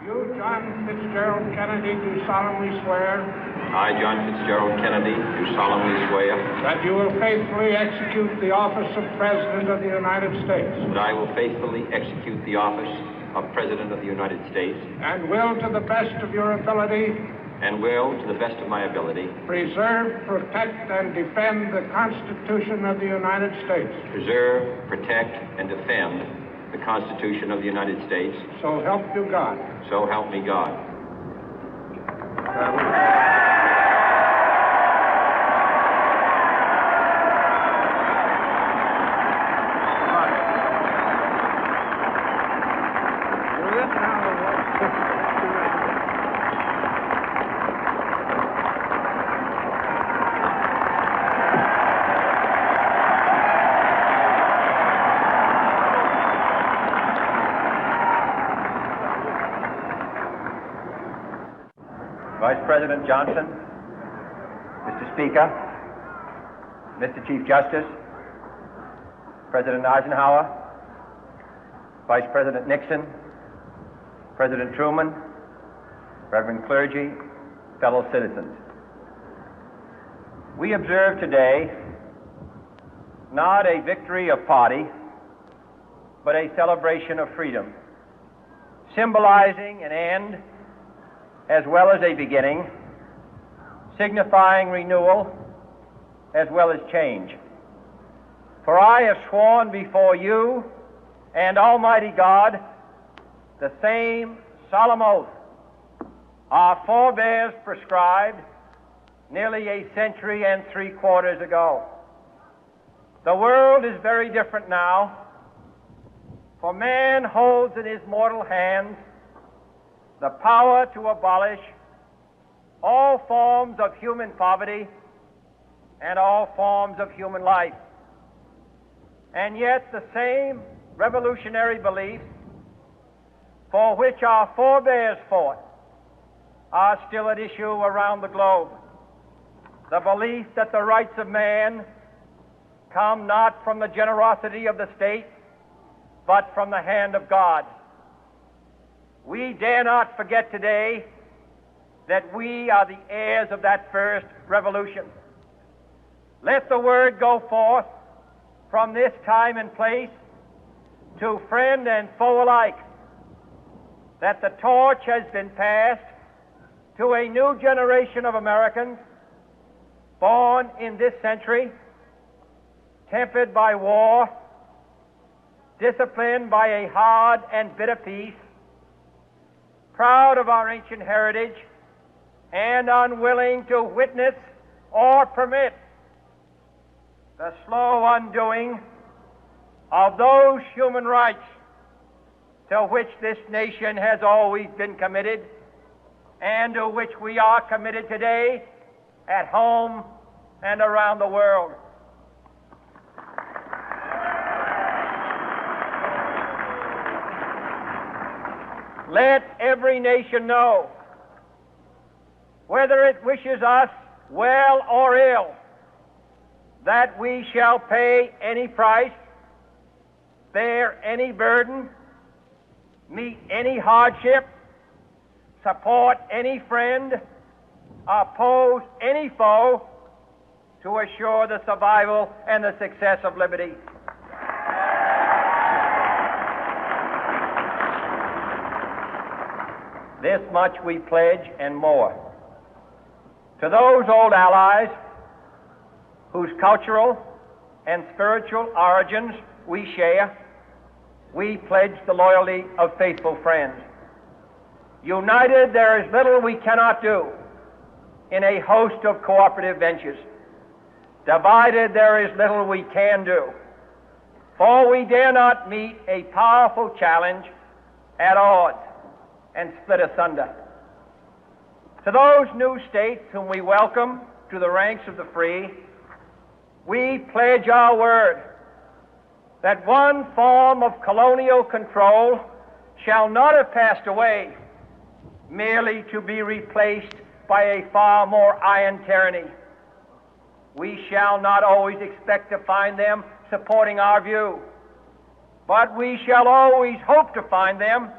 You, John Fitzgerald Kennedy, do solemnly swear I, John Fitzgerald Kennedy, do solemnly swear that you will faithfully execute the office of President of the United States that I will faithfully execute the office of President of the United States and will, to the best of your ability, and will, to the best of my ability, preserve, protect, and defend the Constitution of the United States. preserve, protect, and defend the Constitution of the United States. So help you God. So help me God. Vice President Johnson, Mr. Speaker, Mr. Chief Justice, President Eisenhower, Vice President Nixon, President Truman, Reverend clergy, fellow citizens. We observe today not a victory of party, but a celebration of freedom, symbolizing an end as well as a beginning, signifying renewal as well as change. For I have sworn before you and Almighty God the same solemn oath our forebears prescribed nearly a century and 3/4 ago. The world is very different now, for man holds in his mortal hands the power to abolish all forms of human poverty and all forms of human life. And yet the same revolutionary beliefs for which our forebears fought are still at issue around the globe. The belief that the rights of man come not from the generosity of the state, but from the hand of God. We dare not forget today that we are the heirs of that first revolution. Let the word go forth from this time and place to friend and foe alike that the torch has been passed to a new generation of Americans born in this century, tempered by war, disciplined by a hard and bitter peace, proud of our ancient heritage, and unwilling to witness or permit the slow undoing of those human rights to which this nation has always been committed and to which we are committed today at home and around the world. Let every nation know, whether it wishes us well or ill, that we shall pay any price, bear any burden, meet any hardship, support any friend, oppose any foe to assure the survival and the success of liberty. This much we pledge and more. To those old allies whose cultural and spiritual origins we share, we pledge the loyalty of faithful friends. United, there is little we cannot do in a host of cooperative ventures. Divided, there is little we can do, for we dare not meet a powerful challenge at odds and split asunder. To those new states whom we welcome to the ranks of the free, we pledge our word that one form of colonial control shall not have passed away, merely to be replaced by a far more iron tyranny. We shall not always expect to find them supporting our view, but we shall always hope to find them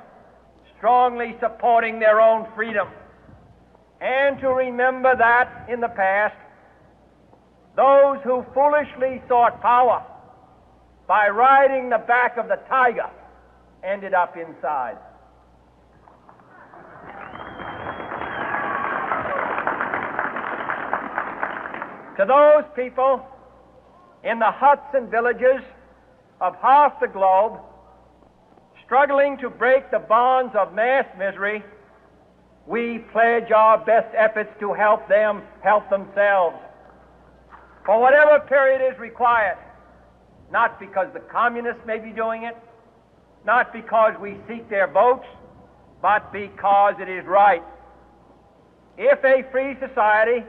strongly supporting their own freedom, and to remember that in the past, those who foolishly sought power by riding the back of the tiger ended up inside. To those people in the huts and villages of half the globe struggling to break the bonds of mass misery, we pledge our best efforts to help them help themselves for whatever period is required, not because the communists may be doing it, not because we seek their votes, but because it is right. If a free society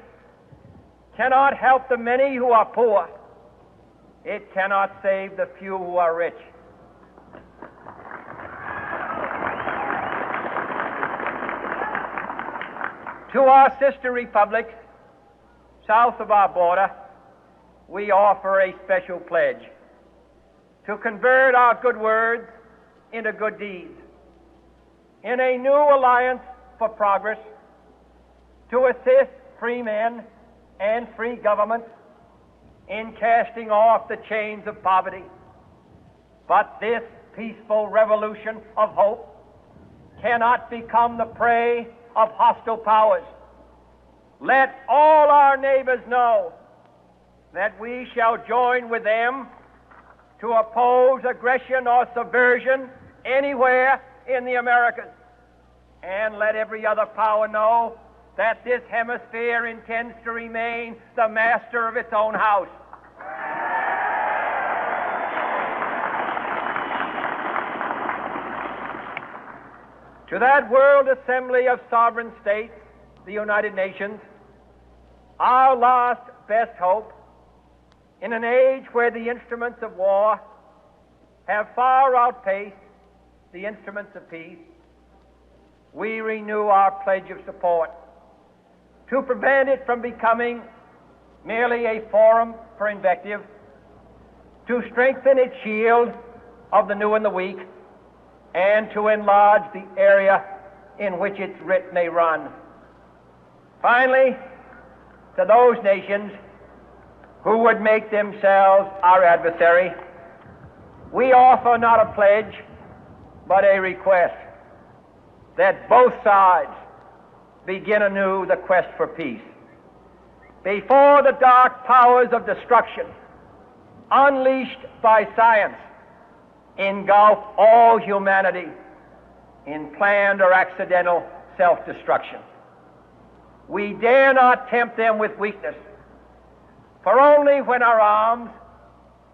cannot help the many who are poor, it cannot save the few who are rich. To our sister republics south of our border, we offer a special pledge to convert our good words into good deeds, in a new alliance for progress, to assist free men and free governments in casting off the chains of poverty. But this peaceful revolution of hope cannot become the prey of hostile powers. Let all our neighbors know that we shall join with them to oppose aggression or subversion anywhere in the Americas. And let every other power know that this hemisphere intends to remain the master of its own house. To that World Assembly of Sovereign States, the United Nations, our last best hope, in an age where the instruments of war have far outpaced the instruments of peace, we renew our pledge of support to prevent it from becoming merely a forum for invective, to strengthen its shield of the new and the weak, and to enlarge the area in which its writ may run. Finally, to those nations who would make themselves our adversary, we offer not a pledge, but a request that both sides begin anew the quest for peace. Before the dark powers of destruction, unleashed by science, engulf all humanity in planned or accidental self-destruction, we dare not tempt them with weakness, for only when our arms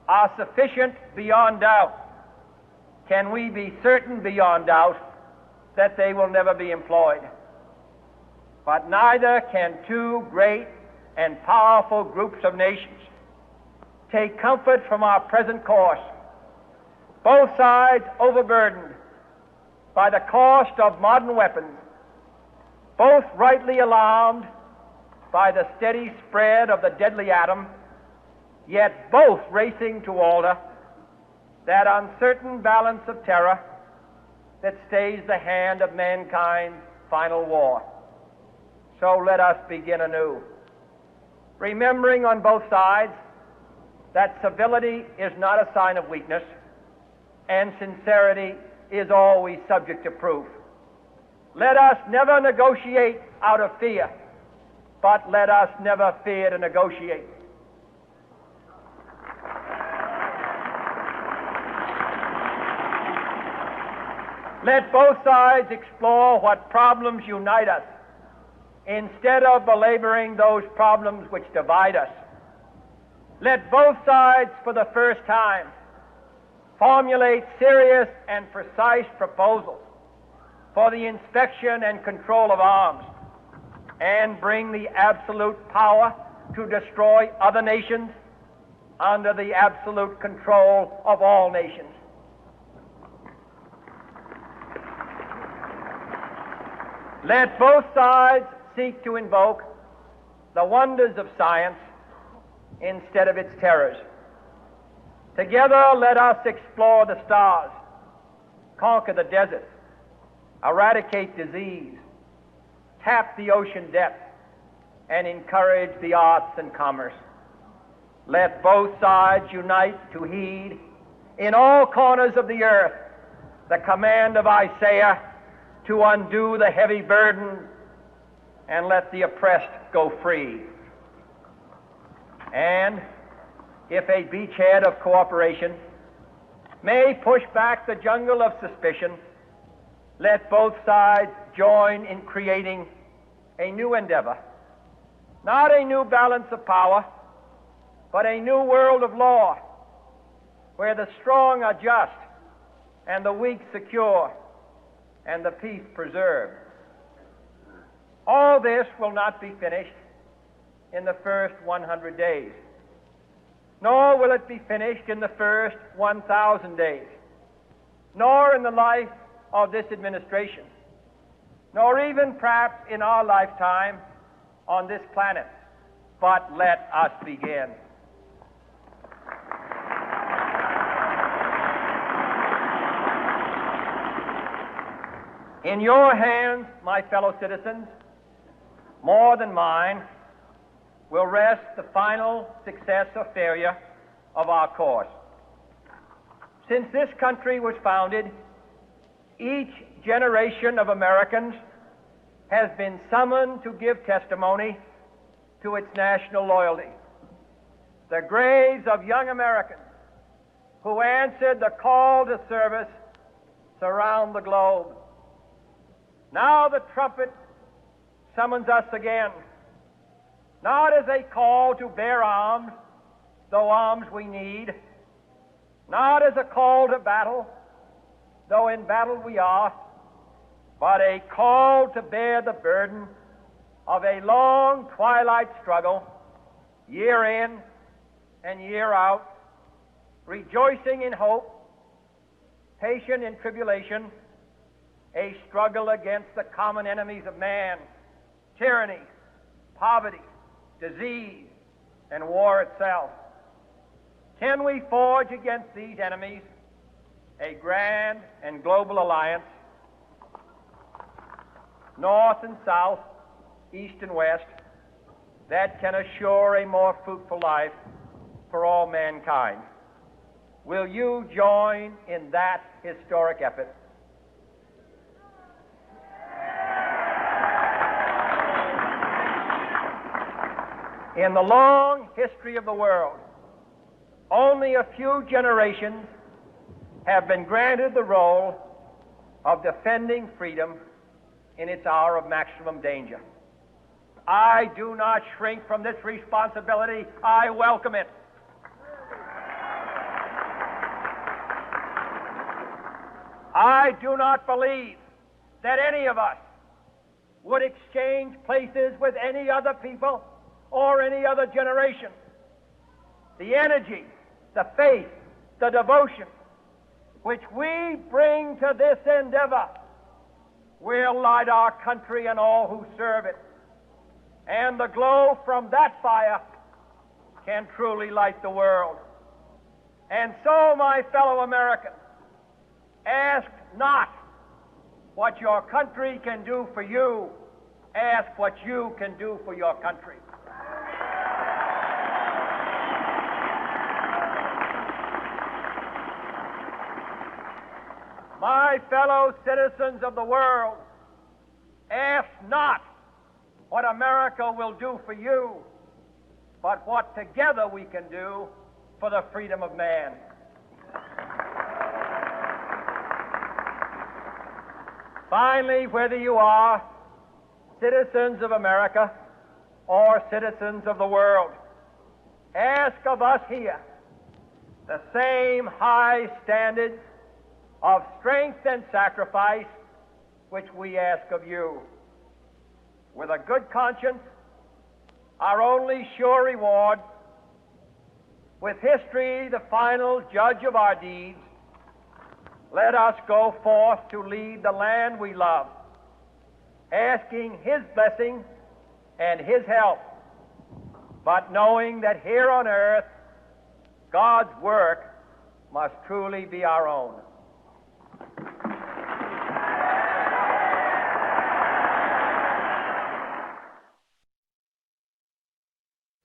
are sufficient beyond doubt can we be certain beyond doubt that they will never be employed. But neither can two great and powerful groups of nations take comfort from our present course, both sides overburdened by the cost of modern weapons, both rightly alarmed by the steady spread of the deadly atom, yet both racing to alter that uncertain balance of terror that stays the hand of mankind's final war. So let us begin anew, remembering on both sides that civility is not a sign of weakness, and sincerity is always subject to proof. Let us never negotiate out of fear, but let us never fear to negotiate. Let both sides explore what problems unite us, instead of belaboring those problems which divide us. Let both sides, for the first time, formulate serious and precise proposals for the inspection and control of arms, and bring the absolute power to destroy other nations under the absolute control of all nations. Let both sides seek to invoke the wonders of science instead of its terrors. Together, let us explore the stars, conquer the deserts, eradicate disease, tap the ocean depths, and encourage the arts and commerce. Let both sides unite to heed in all corners of the earth the command of Isaiah to undo the heavy burden and let the oppressed go free. And if a beachhead of cooperation may push back the jungle of suspicion, let both sides join in creating a new endeavor, not a new balance of power, but a new world of law, where the strong are just and the weak secure and the peace preserved. All this will not be finished in the first 100 days, nor will it be finished in the first 1,000 days, nor in the life of this administration, nor even perhaps in our lifetime on this planet. But let us begin. In your hands, my fellow citizens, more than mine, will rest the final success or failure of our course. Since this country was founded, each generation of Americans has been summoned to give testimony to its national loyalty. The graves of young Americans who answered the call to service surround the globe. Now the trumpet summons us again, not as a call to bear arms, though arms we need, not as a call to battle, though in battle we are, but a call to bear the burden of a long twilight struggle, year in and year out, rejoicing in hope, patient in tribulation, a struggle against the common enemies of man, tyranny, poverty, disease, and war itself. Can we forge against these enemies a grand and global alliance, north and south, east and west, that can assure a more fruitful life for all mankind? Will you join in that historic effort? In the long history of the world, only a few generations have been granted the role of defending freedom in its hour of maximum danger. I do not shrink from this responsibility. I welcome it. I do not believe that any of us would exchange places with any other people or any other generation. The energy, the faith, the devotion which we bring to this endeavor will light our country and all who serve it. And the glow from that fire can truly light the world. And so, my fellow Americans, ask not what your country can do for you. Ask what you can do for your country. My fellow citizens of the world, ask not what America will do for you, but what together we can do for the freedom of man. Finally, whether you are citizens of America or citizens of the world, ask of us here the same high standards of strength and sacrifice which we ask of you. With a good conscience, our only sure reward, with history the final judge of our deeds, let us go forth to lead the land we love, asking His blessing and His help, but knowing that here on earth God's work must truly be our own.